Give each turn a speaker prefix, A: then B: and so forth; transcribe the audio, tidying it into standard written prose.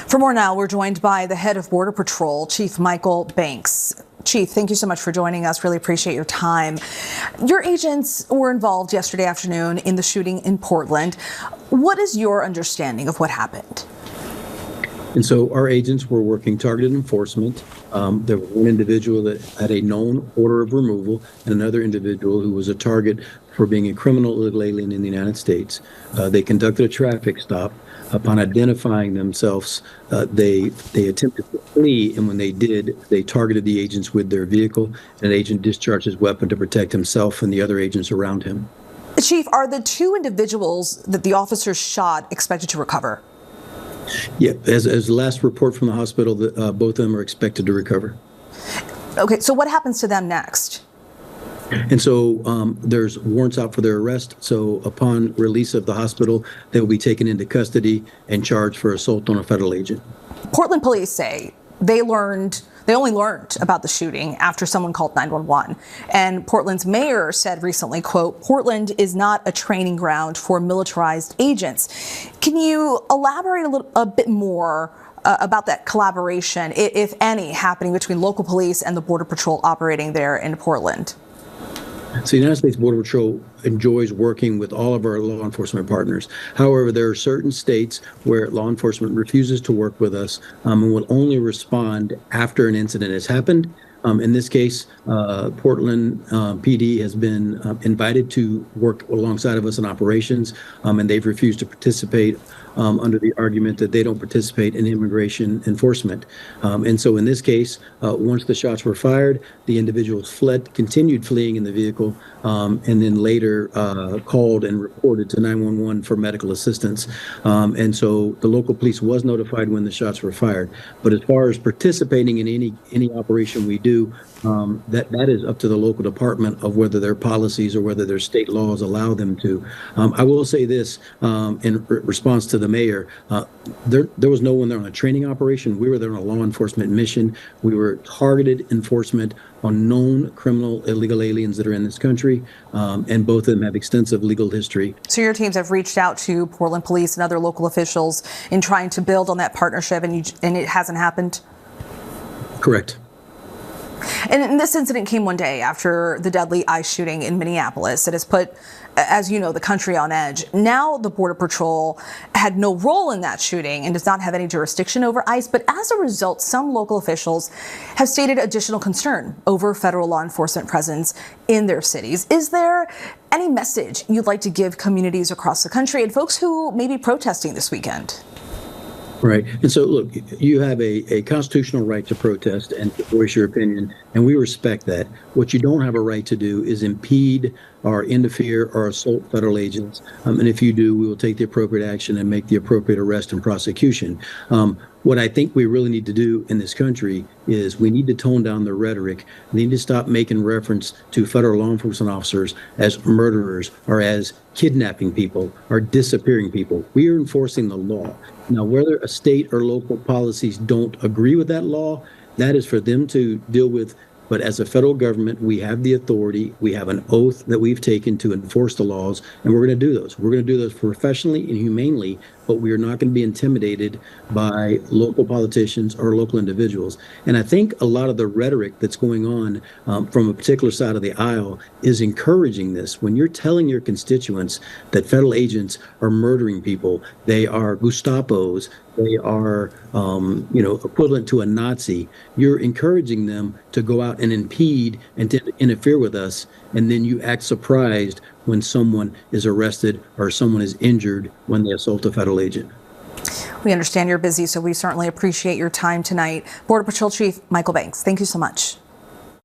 A: For more now, we're joined by the head of Border Patrol, Chief Michael Banks. Chief, thank you so much for joining us. Really appreciate your time. Your agents were involved yesterday afternoon in the shooting in Portland. What is your understanding of what happened?
B: And so our agents were working targeted enforcement. There was one individual that had a known order of removal and another individual who was a target for being a criminal illegal alien in the United States. They conducted a traffic stop. Upon identifying themselves, they attempted to flee, and when they did, they targeted the agents with their vehicle, and an agent discharged his weapon to protect himself and the other agents around him.
A: Chief, are the two individuals that the officers shot expected to recover?
B: Yeah, as the last report from the hospital, both of them are expected to recover.
A: Okay, so what happens to them next?
B: And so there's warrants out for their arrest. So upon release of the hospital, they will be taken into custody and charged for assault on a federal agent.
A: Portland police say they only learned about the shooting after someone called 911. And Portland's mayor said recently, quote, "Portland is not a training ground for militarized agents." Can you elaborate a bit more about that collaboration, if any, happening between local police and the Border Patrol operating there in Portland?
B: So the United States Border Patrol enjoys working with all of our law enforcement partners. However, there are certain states where law enforcement refuses to work with us and will only respond after an incident has happened. In this case, Portland PD has been invited to work alongside of us in operations, and they've refused to participate under the argument that they don't participate in immigration enforcement. And so in this case, once the shots were fired, the individuals fled, continued fleeing in the vehicle, and then later called and reported to 911 for medical assistance. And so the local police was notified when the shots were fired. But as far as participating in any operation we do, that is up to the local department of whether their policies or whether their state laws allow them to. I will say this in response to the mayor, there was no one there on a training operation. We were there on a law enforcement mission. We were targeted enforcement on known criminal illegal aliens that are in this country, and both of them have extensive legal history.
A: So your teams have reached out to Portland police and other local officials in trying to build on that partnership, and it hasn't happened?
B: Correct.
A: And this incident came one day after the deadly ICE shooting in Minneapolis. It has put, as you know, the country on edge. Now the Border Patrol had no role in that shooting and does not have any jurisdiction over ICE. But as a result, some local officials have stated additional concern over federal law enforcement presence in their cities. Is there any message you'd like to give communities across the country and folks who may be protesting this weekend?
B: Right. And so, look, you have a constitutional right to protest and to voice your opinion, and we respect that. What you don't have a right to do is impede or interfere or assault federal agents. And if you do, we will take the appropriate action and make the appropriate arrest and prosecution. What I think we really need to do in this country is we need to tone down the rhetoric. We need to stop making reference to federal law enforcement officers as murderers or as kidnapping people or disappearing people. We are enforcing the law. Now, whether a state or local policies don't agree with that law, that is for them to deal with. But as a federal government, we have the authority. We have an oath that we've taken to enforce the laws, and we're going to do those. We're going to do those professionally and humanely, but we are not going to be intimidated by local politicians or local individuals. And I think a lot of the rhetoric that's going on from a particular side of the aisle is encouraging this. When you're telling your constituents that federal agents are murdering people, they are Gestapos, they are, equivalent to a Nazi, you're encouraging them to go out and impede and to interfere with us, and then you act surprised when someone is arrested or someone is injured when they assault a federal agent.
A: We understand you're busy, so we certainly appreciate your time tonight. Border Patrol Chief Michael Banks, thank you so much.